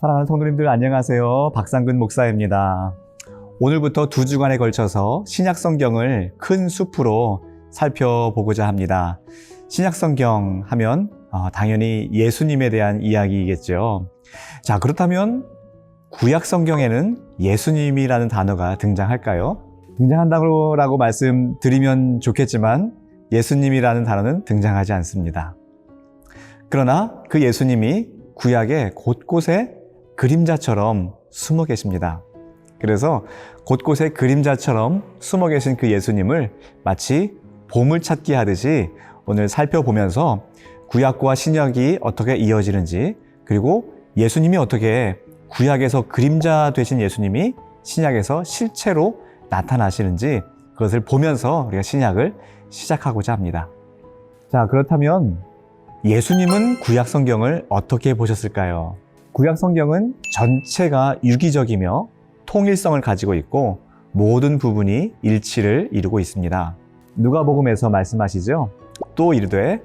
사랑하는 성도님들 안녕하세요. 박상근 목사입니다. 오늘부터 2주간에 걸쳐서 신약성경을 큰 숲으로 살펴보고자 합니다. 신약성경 하면 당연히 예수님에 대한 이야기이겠죠. 자, 그렇다면 구약성경에는 예수님이라는 단어가 등장할까요? 등장한다고 말씀드리면 좋겠지만 예수님이라는 단어는 등장하지 않습니다. 그러나 그 예수님이 구약의 곳곳에 그림자처럼 숨어 계십니다. 그래서 곳곳에 그림자처럼 숨어 계신 그 예수님을 마치 보물찾기 하듯이 오늘 살펴보면서 구약과 신약이 어떻게 이어지는지, 그리고 예수님이 어떻게 구약에서 그림자 되신 예수님이 신약에서 실체로 나타나시는지 그것을 보면서 우리가 신약을 시작하고자 합니다. 자, 그렇다면 예수님은 구약 성경을 어떻게 보셨을까요? 구약 성경은 전체가 유기적이며 통일성을 가지고 있고 모든 부분이 일치를 이루고 있습니다. 누가복음에서 말씀하시죠. 또 이르되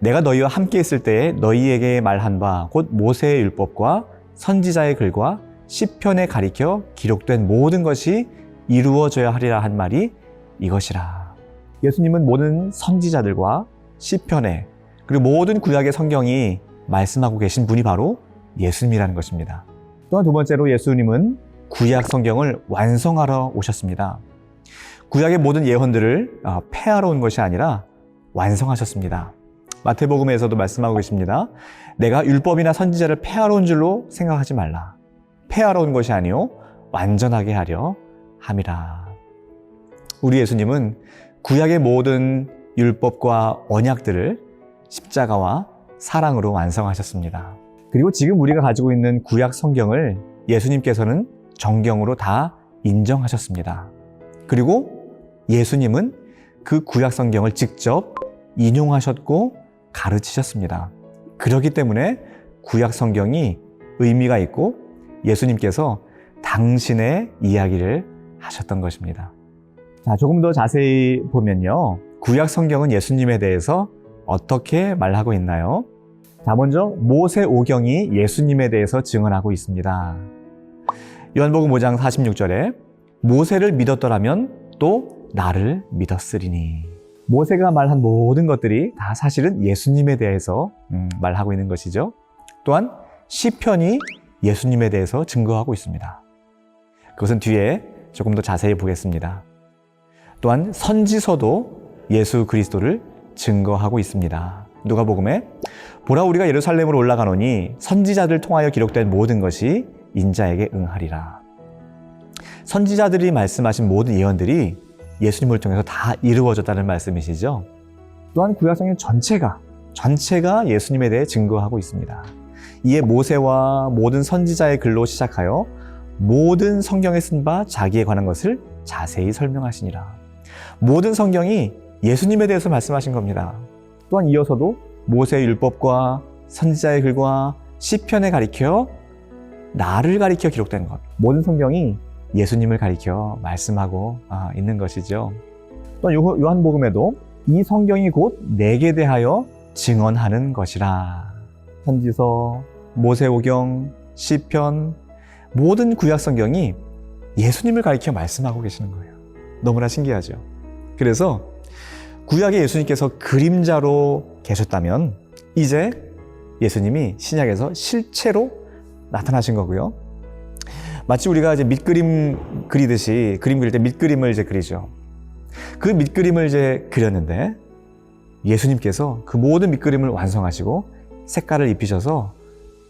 내가 너희와 함께 있을 때에 너희에게 말한 바 곧 모세의 율법과 선지자의 글과 시편에 가리켜 기록된 모든 것이 이루어져야 하리라 한 말이 이것이라. 예수님은 모든 선지자들과 시편에 그리고 모든 구약의 성경이 말씀하고 계신 분이 바로 예수님이라는 것입니다. 또한 두 번째로 예수님은 구약 성경을 완성하러 오셨습니다. 구약의 모든 예언들을 폐하러 온 것이 아니라 완성하셨습니다. 마태복음에서도 말씀하고 계십니다. 내가 율법이나 선지자를 폐하러 온 줄로 생각하지 말라. 폐하러 온 것이 아니요 완전하게 하려 함이라. 우리 예수님은 구약의 모든 율법과 언약들을 십자가와 사랑으로 완성하셨습니다. 그리고 지금 우리가 가지고 있는 구약 성경을 예수님께서는 정경으로 다 인정하셨습니다. 그리고 예수님은 그 구약 성경을 직접 인용하셨고 가르치셨습니다. 그렇기 때문에 구약 성경이 의미가 있고 예수님께서 당신의 이야기를 하셨던 것입니다. 자, 조금 더 자세히 보면요. 구약 성경은 예수님에 대해서 어떻게 말하고 있나요? 자, 먼저 모세오경이 예수님에 대해서 증언하고 있습니다. 요한복음 5장 46절에 모세를 믿었더라면 또 나를 믿었으리니. 모세가 말한 모든 것들이 다 사실은 예수님에 대해서 말하고 있는 것이죠. 또한 시편이 예수님에 대해서 증거하고 있습니다. 그것은 뒤에 조금 더 자세히 보겠습니다. 또한 선지서도 예수 그리스도를 증거하고 있습니다. 누가복음에 보라 우리가 예루살렘으로 올라가노니 선지자들 통하여 기록된 모든 것이 인자에게 응하리라. 선지자들이 말씀하신 모든 예언들이 예수님을 통해서 다 이루어졌다는 말씀이시죠. 또한 구약성경 전체가 예수님에 대해 증거하고 있습니다. 이에 모세와 모든 선지자의 글로 시작하여 모든 성경에 쓴 바 자기에 관한 것을 자세히 설명하시니라. 모든 성경이 예수님에 대해서 말씀하신 겁니다. 또한 이어서도 모세의 율법과 선지자의 글과 시편에 가리켜 나를 가리켜 기록된 것, 모든 성경이 예수님을 가리켜 말씀하고 있는 것이죠. 또 요한복음에도 이 성경이 곧 내게 대하여 증언하는 것이라. 선지서, 모세오경, 시편, 모든 구약 성경이 예수님을 가리켜 말씀하고 계시는 거예요. 너무나 신기하죠. 그래서 구약의 예수님께서 그림자로 계셨다면 이제 예수님이 신약에서 실체로 나타나신 거고요. 마치 우리가 이제 밑그림 그리듯이 그림 그릴 때 밑그림을 이제 그리죠. 그 밑그림을 이제 그렸는데 예수님께서 그 모든 밑그림을 완성하시고 색깔을 입히셔서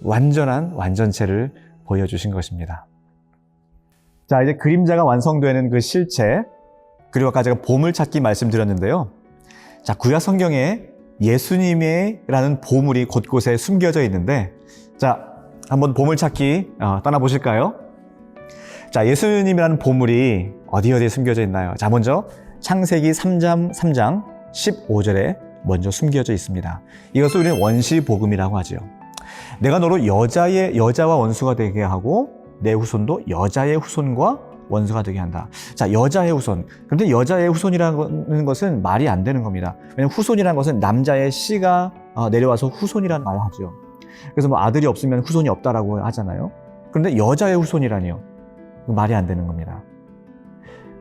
완전한 완전체를 보여주신 것입니다. 자, 이제 그림자가 완성되는 그 실체, 그리고 아까 제가 보물찾기 말씀드렸는데요. 자, 구약 성경에 예수님이라는 보물이 곳곳에 숨겨져 있는데, 자, 한번 보물찾기 떠나보실까요? 자, 예수님이라는 보물이 어디에 숨겨져 있나요? 자, 먼저 창세기 3장 15절에 먼저 숨겨져 있습니다. 이것을 우리는 원시복음이라고 하죠. 내가 너로 여자와 원수가 되게 하고 내 후손도 여자의 후손과 원수가 되게 한다. 자, 여자의 후손. 그런데 여자의 후손이라는 것은 말이 안 되는 겁니다. 왜냐하면 후손이라는 것은 남자의 씨가 내려와서 후손이라는 말을 하죠. 그래서 뭐 아들이 없으면 후손이 없다라고 하잖아요. 그런데 여자의 후손이라니요. 말이 안 되는 겁니다.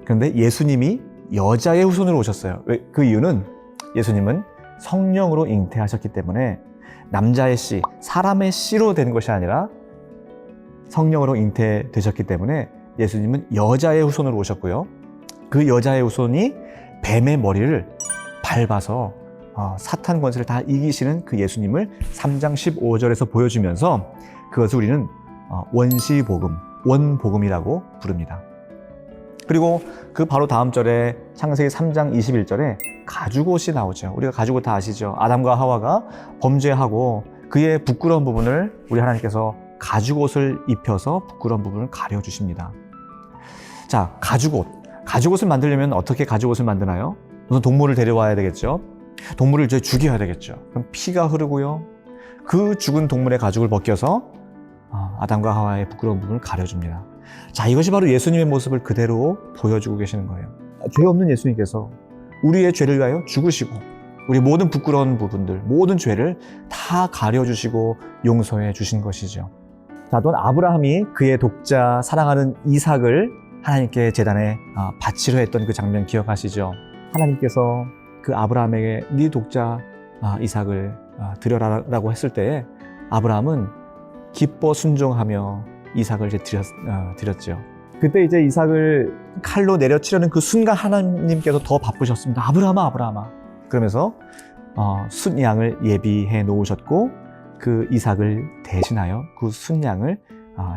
그런데 예수님이 여자의 후손으로 오셨어요. 왜? 그 이유는 예수님은 성령으로 잉태하셨기 때문에 남자의 씨, 사람의 씨로 된 것이 아니라 성령으로 잉태되셨기 때문에 예수님은 여자의 후손으로 오셨고요. 그 여자의 후손이 뱀의 머리를 밟아서 사탄 권세를 다 이기시는 그 예수님을 3장 15절에서 보여주면서 그것을 우리는 원시복음, 원복음이라고 부릅니다. 그리고 그 바로 다음 절에 창세기 3장 21절에 가죽옷이 나오죠. 우리가 가죽옷 다 아시죠? 아담과 하와가 범죄하고 그의 부끄러운 부분을 우리 하나님께서 가죽옷을 입혀서 부끄러운 부분을 가려주십니다. 자, 가죽옷을 만들려면 어떻게 가죽옷을 만드나요? 우선 동물을 데려와야 되겠죠. 동물을 이제 죽여야 되겠죠. 그럼 피가 흐르고요. 그 죽은 동물의 가죽을 벗겨서 아담과 하와의 부끄러운 부분을 가려줍니다. 자, 이것이 바로 예수님의 모습을 그대로 보여주고 계시는 거예요. 죄 없는 예수님께서 우리의 죄를 위하여 죽으시고 우리 모든 부끄러운 부분들, 모든 죄를 다 가려주시고 용서해 주신 것이죠. 자, 또한 아브라함이 그의 독자 사랑하는 이삭을 하나님께 제단에 바치려 했던 그 장면 기억하시죠? 하나님께서 그 아브라함에게 네 독자 이삭을 드려라라고 했을 때에 아브라함은 기뻐 순종하며 이삭을 이제 드렸죠. 그때 이제 이삭을 칼로 내려치려는 그 순간 하나님께서 더 바쁘셨습니다. 아브라함아. 그러면서 순양을 예비해 놓으셨고 그 이삭을 대신하여 그 순양을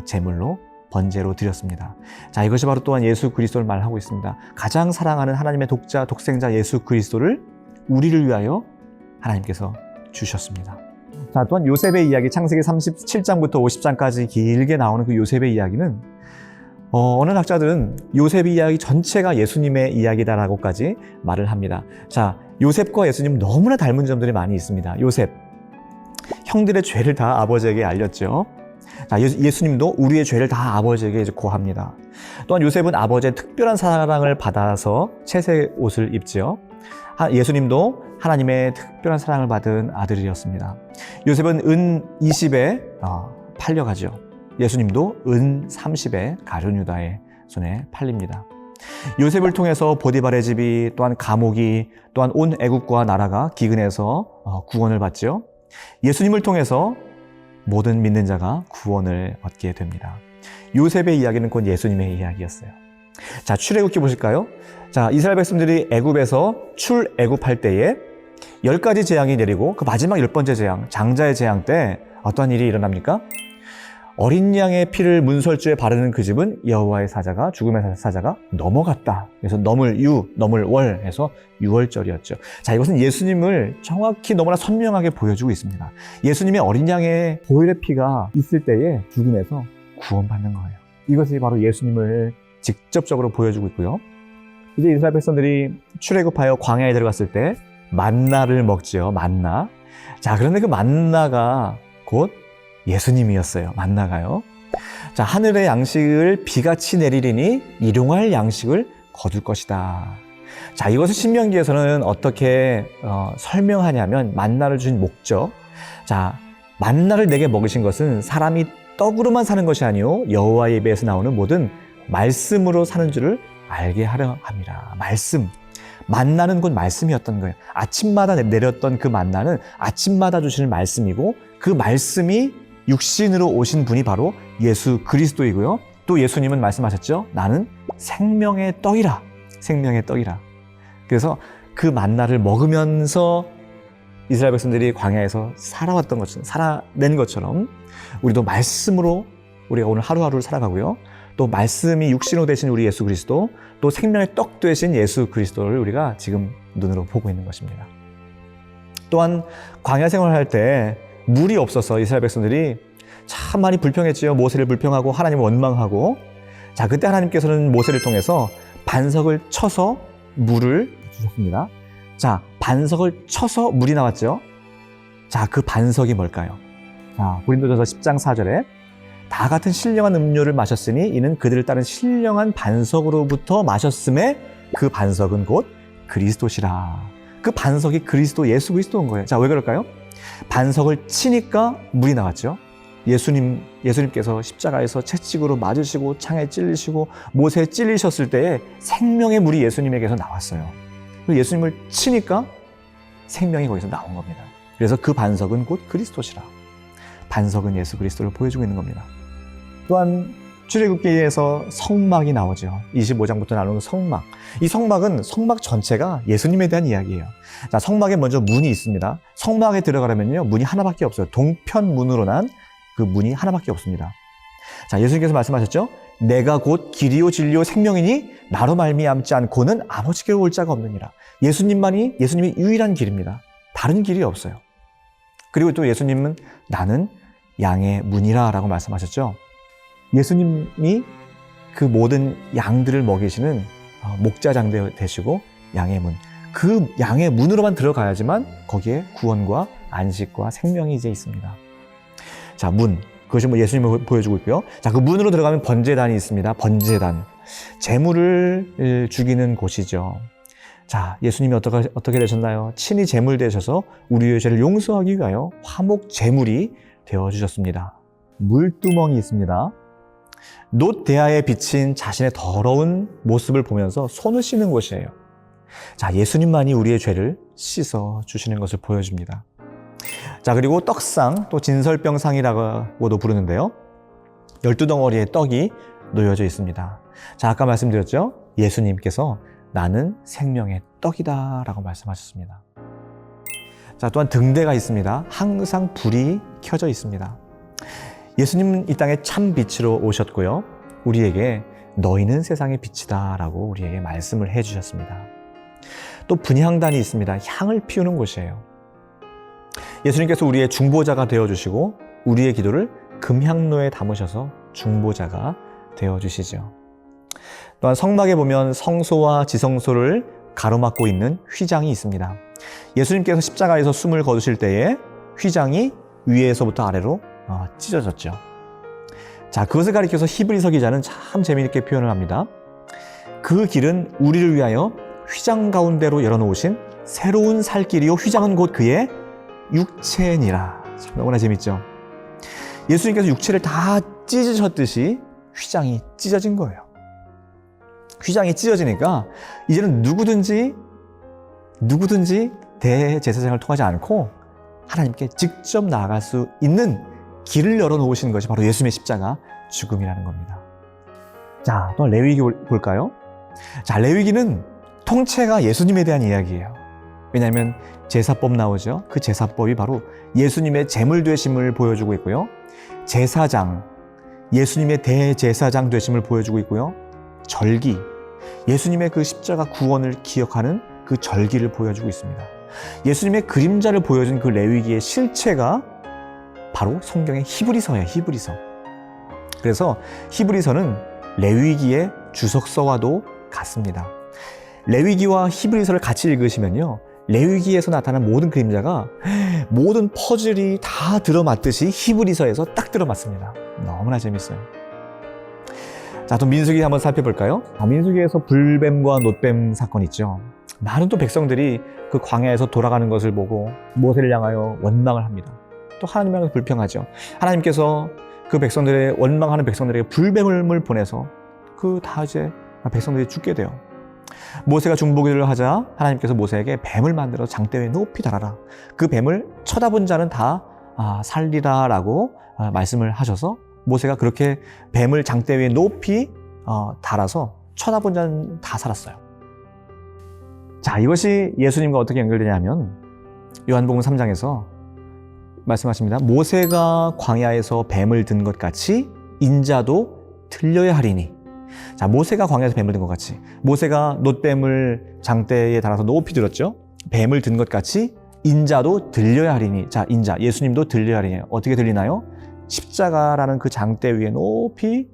제물로 번제로 드렸습니다. 자, 이것이 바로 또한 예수 그리스도를 말하고 있습니다. 가장 사랑하는 하나님의 독자, 독생자 예수 그리스도를 우리를 위하여 하나님께서 주셨습니다. 자, 또한 요셉의 이야기, 창세기 37장부터 50장까지 길게 나오는 그 요셉의 이야기는 어느 학자들은 요셉 이야기 전체가 예수님의 이야기다라고까지 말을 합니다. 자, 요셉과 예수님 너무나 닮은 점들이 많이 있습니다. 요셉, 형들의 죄를 다 아버지에게 알렸죠. 자, 예수님도 우리의 죄를 다 아버지에게 이제 고합니다. 또한 요셉은 아버지의 특별한 사랑을 받아서 채색 옷을 입지요. 예수님도 하나님의 특별한 사랑을 받은 아들이었습니다. 요셉은 은 20에 팔려가죠. 예수님도 은 30에 가룟 유다의 손에 팔립니다. 요셉을 통해서 보디발의 집이, 또한 감옥이, 또한 온 애국과 나라가 기근해서 구원을 받죠. 예수님을 통해서 모든 믿는 자가 구원을 얻게 됩니다. 요셉의 이야기는 곧 예수님의 이야기였어요. 자, 출애굽기 보실까요? 자, 이스라엘 백성들이 애굽에서 출애굽할 때에 10가지 재앙이 내리고 그 마지막 10번째 재앙, 장자의 재앙 때 어떤 일이 일어납니까? 어린 양의 피를 문설주에 바르는 그 집은 여호와의 사자가, 죽음의 사자가 넘어갔다. 그래서 넘을 월 해서 유월절이었죠. 자, 이것은 예수님을 정확히 너무나 선명하게 보여주고 있습니다. 예수님의 어린 양의 보혈의 피가 있을 때에 죽음에서 구원받는 거예요. 이것이 바로 예수님을 직접적으로 보여주고 있고요. 이제 이스라엘 백성들이 출애굽하여 광야에 들어갔을 때 만나를 먹지요. 만나. 자, 그런데 그 만나가 곧 예수님이었어요. 만나가요. 자, 하늘의 양식을 비같이 내리리니 일용할 양식을 거둘 것이다. 자, 이것을 신명기에서는 어떻게 설명하냐면 만나를 주신 목적. 자, 만나를 내게 먹이신 것은 사람이 떡으로만 사는 것이 아니요 여호와의 입에서 나오는 모든 말씀으로 사는 줄을 알게 하려 함이라. 말씀. 만나는 곧 말씀이었던 거예요. 아침마다 내렸던 그 만나는 아침마다 주시는 말씀이고 그 말씀이 육신으로 오신 분이 바로 예수 그리스도이고요. 또 예수님은 말씀하셨죠. 나는 생명의 떡이라. 생명의 떡이라. 그래서 그 만나를 먹으면서 이스라엘 백성들이 광야에서 살아왔던 것처럼, 살아낸 것처럼 우리도 말씀으로 우리가 오늘 하루하루를 살아가고요. 또 말씀이 육신으로 되신 우리 예수 그리스도, 또 생명의 떡 되신 예수 그리스도를 우리가 지금 눈으로 보고 있는 것입니다. 또한 광야 생활할 때 물이 없어서 이스라엘 백성들이 참 많이 불평했지요. 모세를 불평하고 하나님을 원망하고. 자, 그때 하나님께서는 모세를 통해서 반석을 쳐서 물을 주셨습니다. 자, 반석을 쳐서 물이 나왔죠. 자, 그 반석이 뭘까요? 자, 고린도전서 10장 4절에 다 같은 신령한 음료를 마셨으니 이는 그들을 따른 신령한 반석으로부터 마셨음에 그 반석은 곧 그리스도시라. 그 반석이 그리스도, 예수 그리스도인 거예요. 자, 왜 그럴까요? 반석을 치니까 물이 나왔죠. 예수님께서 십자가에서 채찍으로 맞으시고 창에 찔리시고 못에 찔리셨을 때에 생명의 물이 예수님에게서 나왔어요. 예수님을 치니까 생명이 거기서 나온 겁니다. 그래서 그 반석은 곧 그리스도시라. 반석은 예수 그리스도를 보여주고 있는 겁니다. 또한 출애굽기에서 성막이 나오죠. 25장부터 나오는 성막. 이 성막은 성막 전체가 예수님에 대한 이야기예요. 자, 성막에 먼저 문이 있습니다. 성막에 들어가려면요, 문이 하나밖에 없어요. 동편문으로 난 그 문이 하나밖에 없습니다. 자, 예수님께서 말씀하셨죠? 내가 곧 길이요 진리요 생명이니 나로 말미암지 않고는 아버지께로 올 자가 없느니라. 예수님이 유일한 길입니다. 다른 길이 없어요. 그리고 또 예수님은 나는 양의 문이라 라고 말씀하셨죠. 예수님이 그 모든 양들을 먹이시는 목자장 되시고 양의 문. 그 양의 문으로만 들어가야지만 거기에 구원과 안식과 생명이 이제 있습니다. 자, 문. 그것이 예수님을 보여주고 있고요. 자, 그 문으로 들어가면 번제단이 있습니다. 번제단. 제물을 죽이는 곳이죠. 자, 예수님이 어떻게 되셨나요? 친히 제물 되셔서 우리의 죄를 용서하기 위하여 화목 제물이 되어주셨습니다. 물두멍이 있습니다. 놋 대야에 비친 자신의 더러운 모습을 보면서 손을 씻는 곳이에요. 자, 예수님만이 우리의 죄를 씻어 주시는 것을 보여줍니다. 자, 그리고 떡상, 또 진설병상이라고도 부르는데요. 12덩어리의 떡이 놓여져 있습니다. 자, 아까 말씀드렸죠? 예수님께서 나는 생명의 떡이다 라고 말씀하셨습니다. 자, 또한 등대가 있습니다. 항상 불이 켜져 있습니다. 예수님은 이 땅에 참 빛으로 오셨고요. 우리에게 너희는 세상의 빛이다 라고 우리에게 말씀을 해주셨습니다. 또 분향단이 있습니다. 향을 피우는 곳이에요. 예수님께서 우리의 중보자가 되어주시고 우리의 기도를 금향로에 담으셔서 중보자가 되어주시죠. 또한 성막에 보면 성소와 지성소를 가로막고 있는 휘장이 있습니다. 예수님께서 십자가에서 숨을 거두실 때에 휘장이 위에서부터 아래로 찢어졌죠. 자, 그것을 가리켜서 히브리서 기자는 참 재미있게 표현을 합니다. 그 길은 우리를 위하여 휘장 가운데로 열어놓으신 새로운 살 길이요 휘장은 곧 그의 육체니라. 참 너무나 재밌죠. 예수님께서 육체를 다 찢으셨듯이 휘장이 찢어진 거예요. 휘장이 찢어지니까 이제는 누구든지 대제사장을 통하지 않고 하나님께 직접 나아갈 수 있는 길을 열어놓으시는 것이 바로 예수님의 십자가 죽음이라는 겁니다. 자, 또 레위기 볼까요? 자, 레위기는 통째가 예수님에 대한 이야기예요. 왜냐하면 제사법 나오죠. 그 제사법이 바로 예수님의 제물 되심을 보여주고 있고요. 제사장, 예수님의 대제사장 되심을 보여주고 있고요. 절기, 예수님의 그 십자가 구원을 기억하는 그 절기를 보여주고 있습니다. 예수님의 그림자를 보여준 그 레위기의 실체가 바로 성경의 히브리서예요. 히브리서. 그래서 히브리서는 레위기의 주석서와도 같습니다. 레위기와 히브리서를 같이 읽으시면요, 레위기에서 나타난 모든 그림자가 모든 퍼즐이 다 들어맞듯이 히브리서에서 딱 들어맞습니다. 너무나 재밌어요. 자, 또 민수기 한번 살펴볼까요? 민수기에서 불뱀과 놋뱀 사건 있죠. 많은 또 백성들이 그 광야에서 돌아가는 것을 보고 모세를 향하여 원망을 합니다. 또 하나님 향해서 불평하죠. 하나님께서 그 백성들의 원망하는 백성들에게 불뱀을 보내서 그 다 이제 백성들이 죽게 돼요. 모세가 중보기를 하자 하나님께서 모세에게 뱀을 만들어 장대 위에 높이 달아라. 그 뱀을 쳐다본 자는 다 살리라 라고 말씀을 하셔서 모세가 그렇게 뱀을 장대 위에 높이 달아서 쳐다본 자는 다 살았어요. 자, 이것이 예수님과 어떻게 연결되냐면 요한복음 3장에서 말씀하십니다. 모세가 광야에서 뱀을 든 것 같이 인자도 들려야 하리니. 자, 모세가 광야에서 뱀을 든 것 같이, 모세가 놋뱀을 장대에 달아서 높이 들었죠. 뱀을 든 것 같이 인자도 들려야 하리니. 자, 인자, 예수님도 들려야 하리니. 어떻게 들리나요? 십자가라는 그 장대 위에 높이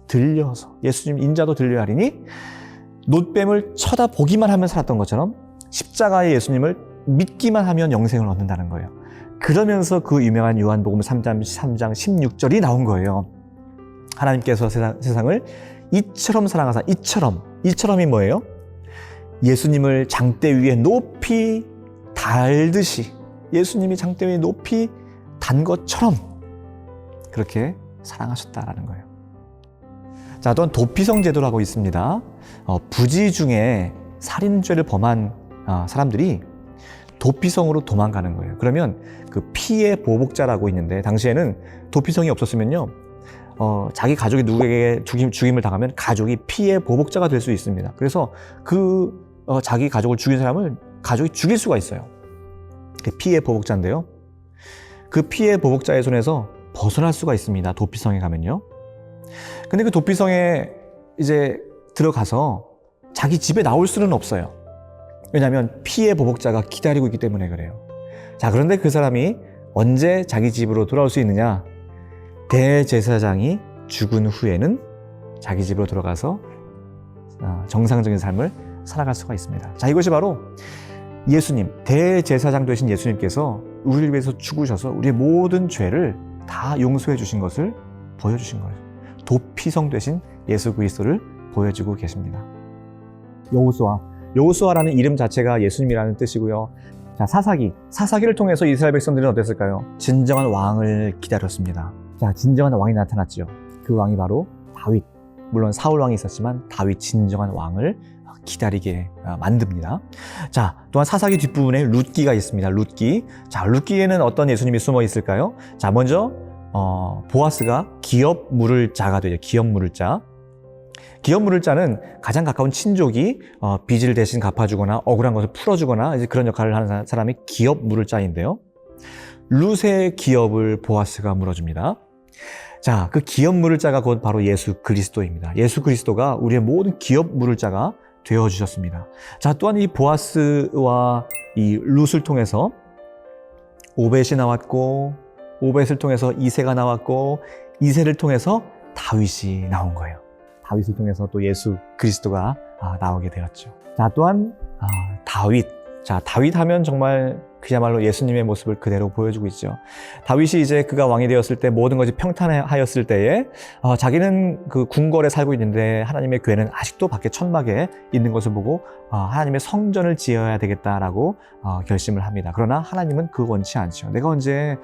들려서 예수님 인자도 들려야 하리니, 놋뱀을 쳐다보기만 하면 살았던 것처럼 십자가의 예수님을 믿기만 하면 영생을 얻는다는 거예요. 그러면서 그 유명한 요한복음 3장 16절이 나온 거예요. 하나님께서 세상을 이처럼 사랑하사, 이처럼이 뭐예요? 예수님을 장대 위에 높이 달듯이, 예수님이 장대 위에 높이 단 것처럼 그렇게 사랑하셨다라는 거예요. 자, 또한 도피성 제도라고 있습니다. 부지 중에 살인죄를 범한 사람들이 도피성으로 도망가는 거예요. 그러면 그 피해 보복자라고 있는데, 당시에는 도피성이 없었으면요, 자기 가족이 누구에게 죽임을 당하면 가족이 피해 보복자가 될 수 있습니다. 그래서 자기 가족을 죽인 사람을 가족이 죽일 수가 있어요. 그 피해 보복자인데요, 그 피해 보복자의 손에서 벗어날 수가 있습니다. 도피성에 가면요. 근데 그 도피성에 이제 들어가서 자기 집에 나올 수는 없어요. 왜냐하면 피해 보복자가 기다리고 있기 때문에 그래요. 자, 그런데 그 사람이 언제 자기 집으로 돌아올 수 있느냐? 대제사장이 죽은 후에는 자기 집으로 들어가서 정상적인 삶을 살아갈 수가 있습니다. 자, 이것이 바로 예수님, 대제사장 되신 예수님께서 우리를 위해서 죽으셔서 우리의 모든 죄를 다 용서해 주신 것을 보여주신 거예요. 도피성 되신 예수 그리스도를 보여주고 계십니다. 여호수아라는 이름 자체가 예수님이라는 뜻이고요. 자, 사사기를 통해서 이스라엘 백성들은 어땠을까요? 진정한 왕을 기다렸습니다. 자, 진정한 왕이 나타났죠. 그 왕이 바로 다윗. 물론 사울 왕이 있었지만 다윗, 진정한 왕을 기다리게 만듭니다. 자, 또한 사사기 뒷부분에 룻기가 있습니다. 룻기. 자, 룻기에는 어떤 예수님이 숨어 있을까요? 자, 먼저 보아스가 기업 물을 자가 되죠. 기업 물을 자. 기업 물을 자는 가장 가까운 친족이 빚을 대신 갚아주거나 억울한 것을 풀어주거나 이제 그런 역할을 하는 사람이 기업 물을 자인데요. 룻의 기업을 보아스가 물어줍니다. 자, 그 기업 물을 자가 곧 바로 예수 그리스도입니다. 예수 그리스도가 우리의 모든 기업 물을 자가 되어주셨습니다. 자, 또한 이 보아스와 이 룻을 통해서 오벳이 나왔고, 오벳을 통해서 이새가 나왔고, 이새를 통해서 다윗이 나온 거예요. 다윗을 통해서 또 예수 그리스도가 나오게 되었죠. 자, 또한 다윗. 자, 다윗 하면 정말 그야말로 예수님의 모습을 그대로 보여주고 있죠. 다윗이 이제 그가 왕이 되었을 때, 모든 것이 평탄하였을 때에 자기는 그 궁궐에 살고 있는데 하나님의 교회는 아직도 밖에 천막에 있는 것을 보고 하나님의 성전을 지어야 되겠다라고 결심을 합니다. 그러나 하나님은 그거 원치 않죠. 내가 언제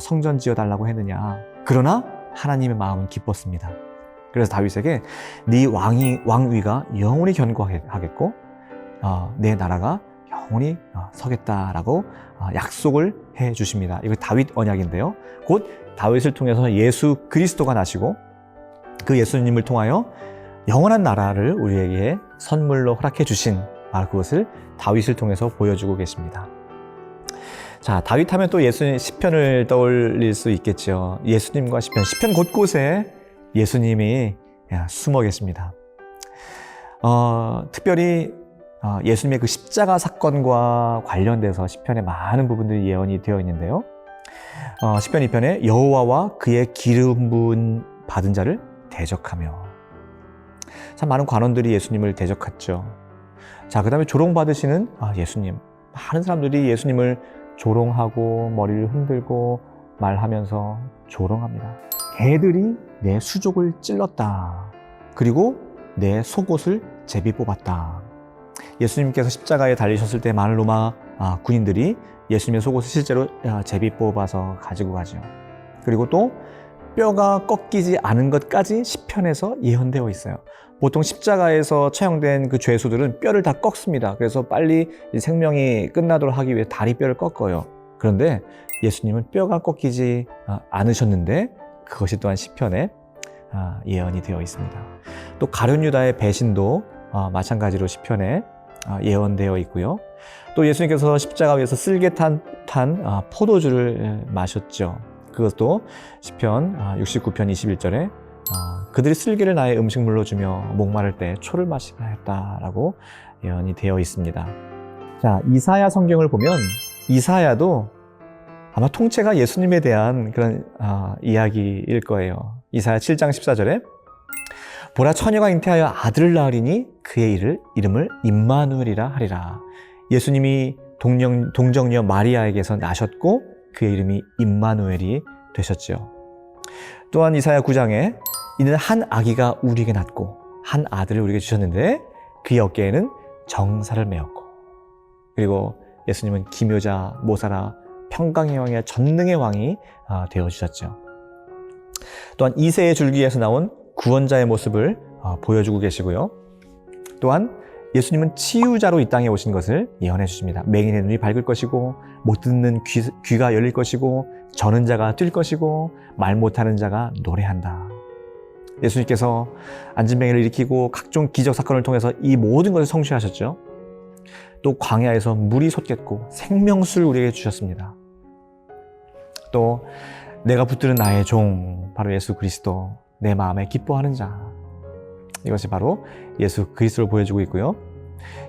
성전 지어달라고 했느냐. 그러나 하나님의 마음은 기뻤습니다. 그래서 다윗에게 네 왕위가 영원히 견고하겠고 내 나라가 영원히 서겠다라고 약속을 해 주십니다. 이거 다윗 언약인데요. 곧 다윗을 통해서 예수 그리스도가 나시고 그 예수님을 통하여 영원한 나라를 우리에게 선물로 허락해 주신 그것을 다윗을 통해서 보여주고 계십니다. 자, 다윗 하면 또 예수님 시편을 떠올릴 수 있겠죠. 예수님과 시편 곳곳에 예수님이 숨어 계십니다. 특별히 예수님의 그 십자가 사건과 관련돼서 시편에 많은 부분들이 예언이 되어 있는데요. 시편 2편에 여호와와 그의 기름 부은 받은 자를 대적하며. 참 많은 관원들이 예수님을 대적했죠. 자, 그 다음에 조롱받으시는 예수님. 많은 사람들이 예수님을 조롱하고 머리를 흔들고 말하면서 조롱합니다. 개들이 내 수족을 찔렀다. 그리고 내 속옷을 제비 뽑았다. 예수님께서 십자가에 달리셨을 때 많은 로마 군인들이 예수님의 속옷을 실제로 제비 뽑아서 가지고 가죠. 그리고 또 뼈가 꺾이지 않은 것까지 시편에서 예언되어 있어요. 보통 십자가에서 처형된 그 죄수들은 뼈를 다 꺾습니다. 그래서 빨리 생명이 끝나도록 하기 위해 다리뼈를 꺾어요. 그런데 예수님은 뼈가 꺾이지 않으셨는데 그것이 또한 시편에 예언이 되어 있습니다. 또 가룟 유다의 배신도 마찬가지로 시편에 예언되어 있고요. 또 예수님께서 십자가 위에서 쓸개 탄 포도주를 마셨죠. 그것도 시편 69편 21절에 그들이 쓸개를 나의 음식물로 주며 목마를 때 초를 마시게 하였다라고 예언이 되어 있습니다. 자, 이사야 성경을 보면 이사야도 아마 통째가 예수님에 대한 그런 이야기일 거예요. 이사야 7장 14절에 보라 처녀가 잉태하여 아들을 낳으리니 그의 이름을 임마누엘이라 하리라. 예수님이 동정녀 마리아에게서 나셨고 그의 이름이 임마누엘이 되셨죠. 또한 이사야 9장에 이는 한 아기가 우리에게 낳고 한 아들을 우리에게 주셨는데 그의 어깨에는 정사를 메었고, 그리고 예수님은 기묘자, 모사라, 평강의 왕이야 전능의 왕이 되어주셨죠. 또한 이새의 줄기에서 나온 구원자의 모습을 보여주고 계시고요. 또한 예수님은 치유자로 이 땅에 오신 것을 예언해 주십니다. 맹인의 눈이 밝을 것이고 못 듣는 귀가 열릴 것이고 저는 자가 뛸 것이고 말 못하는 자가 노래한다. 예수님께서 안진뱅이를 일으키고 각종 기적 사건을 통해서 이 모든 것을 성취하셨죠. 또 광야에서 물이 솟겠고 생명수를 우리에게 주셨습니다. 또 내가 붙드는 나의 종 바로 예수 그리스도, 내 마음에 기뻐하는 자, 이것이 바로 예수 그리스도를 보여주고 있고요.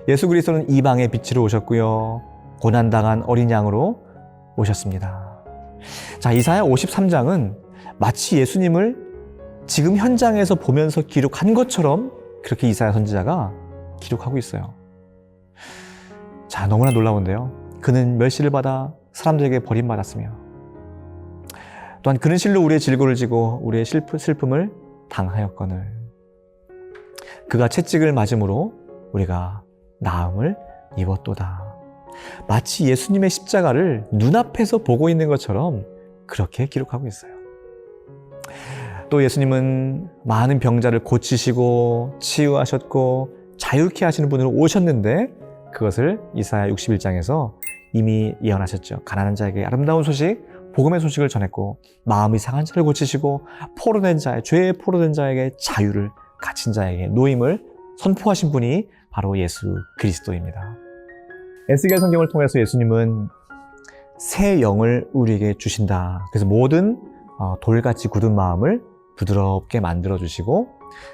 예수 그리스도는 이방의 빛으로 오셨고요. 고난당한 어린 양으로 오셨습니다. 자, 이사야 53장은 마치 예수님을 지금 현장에서 보면서 기록한 것처럼 그렇게 이사야 선지자가 기록하고 있어요. 자, 너무나 놀라운데요. 그는 멸시를 받아 사람들에게 버림받았으며 또한 그는 실로 우리의 질고를 지고 우리의 슬픔을 당하였거늘 그가 채찍을 맞음으로 우리가 나음을 입었도다. 마치 예수님의 십자가를 눈앞에서 보고 있는 것처럼 그렇게 기록하고 있어요. 또 예수님은 많은 병자를 고치시고 치유하셨고 자유케 하시는 분으로 오셨는데 그것을 이사야 61장에서 이미 예언하셨죠. 가난한 자에게 아름다운 소식, 복음의 소식을 전했고 마음이 상한 자를 고치시고 포로된 자의 죄에 포로된 자에게 자유를, 갇힌 자에게 노임을 선포하신 분이 바로 예수 그리스도입니다. 에스겔 성경을 통해서 예수님은 새 영을 우리에게 주신다. 그래서 모든 돌같이 굳은 마음을 부드럽게 만들어 주시고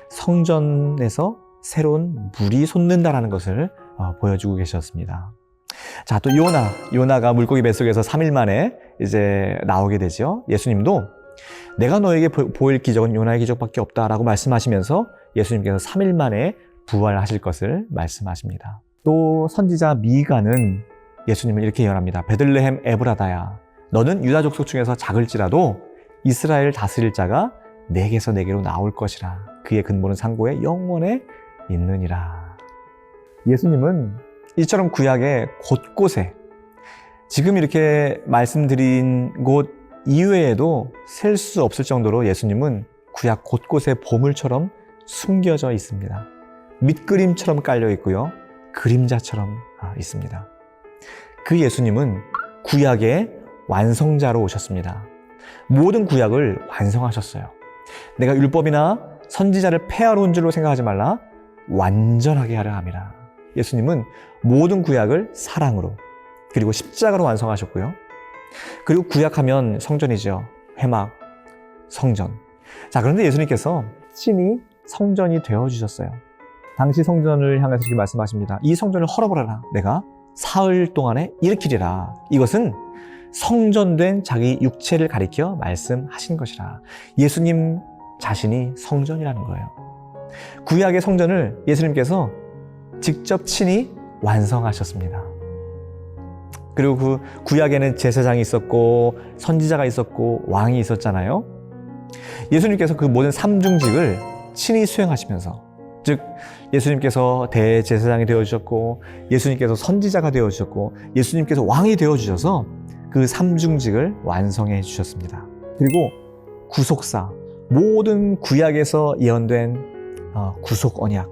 성전에서 새로운 물이 솟는다라는 것을 보여주고 계셨습니다. 자, 또 요나가 물고기 뱃속에서 3일 만에 이제 나오게 되죠. 예수님도 내가 너에게 보일 기적은 요나의 기적밖에 없다라고 말씀하시면서 예수님께서 3일 만에 부활하실 것을 말씀하십니다. 또 선지자 미가는 예수님을 이렇게 예언합니다. 베들레헴 에브라다야, 너는 유다 족속 중에서 작을지라도 이스라엘 다스릴 자가 내게서 내게로 나올 것이라. 그의 근본은 상고에 영원에 있느니라. 예수님은 이처럼 구약의 곳곳에 지금 이렇게 말씀드린 곳 이외에도 셀 수 없을 정도로 예수님은 구약 곳곳에 보물처럼 숨겨져 있습니다. 밑그림처럼 깔려 있고요. 그림자처럼 있습니다. 그 예수님은 구약의 완성자로 오셨습니다. 모든 구약을 완성하셨어요. 내가 율법이나 선지자를 폐하러 온 줄로 생각하지 말라. 완전하게 하려 함이라. 예수님은 모든 구약을 사랑으로 그리고 십자가로 완성하셨고요. 그리고 구약하면 성전이죠. 회막, 성전. 자, 그런데 예수님께서 친히 성전이 되어주셨어요. 당시 성전을 향해서 이렇게 말씀하십니다. 이 성전을 헐어버려라. 내가 사흘 동안에 일으키리라. 이것은 성전된 자기 육체를 가리켜 말씀하신 것이라. 예수님 자신이 성전이라는 거예요. 구약의 성전을 예수님께서 직접 친히 완성하셨습니다. 그리고 그 구약에는 제사장이 있었고 선지자가 있었고 왕이 있었잖아요. 예수님께서 그 모든 삼중직을 친히 수행하시면서, 즉 예수님께서 대제사장이 되어주셨고 예수님께서 선지자가 되어주셨고 예수님께서 왕이 되어주셔서 그 삼중직을 완성해 주셨습니다. 그리고 구속사, 모든 구약에서 예언된 구속 언약,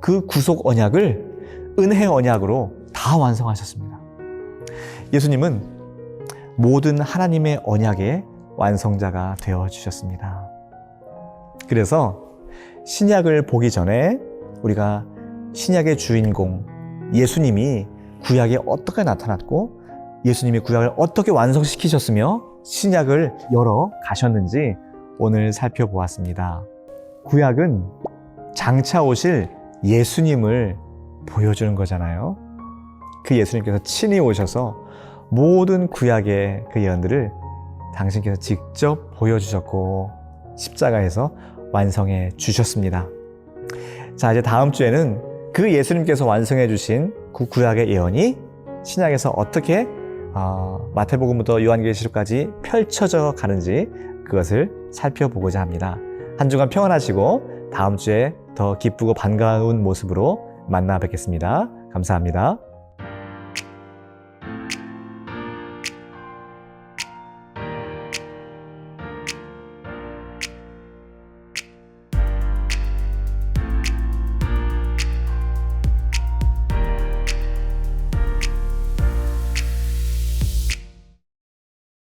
그 구속 언약을 은혜 언약으로 다 완성하셨습니다. 예수님은 모든 하나님의 언약의 완성자가 되어주셨습니다. 그래서 신약을 보기 전에 우리가 신약의 주인공 예수님이 구약에 어떻게 나타났고 예수님이 구약을 어떻게 완성시키셨으며 신약을 열어 가셨는지 오늘 살펴보았습니다. 구약은 장차 오실 예수님을 보여주는 거잖아요. 그 예수님께서 친히 오셔서 모든 구약의 그 예언들을 당신께서 직접 보여주셨고 십자가에서 완성해 주셨습니다. 자, 이제 다음 주에는 그 예수님께서 완성해 주신 그 구약의 예언이 신약에서 어떻게 마태복음부터 요한계시록까지 펼쳐져 가는지 그것을 살펴보고자 합니다. 한 주간 평안하시고 다음 주에 더 기쁘고 반가운 모습으로 만나 뵙겠습니다. 감사합니다.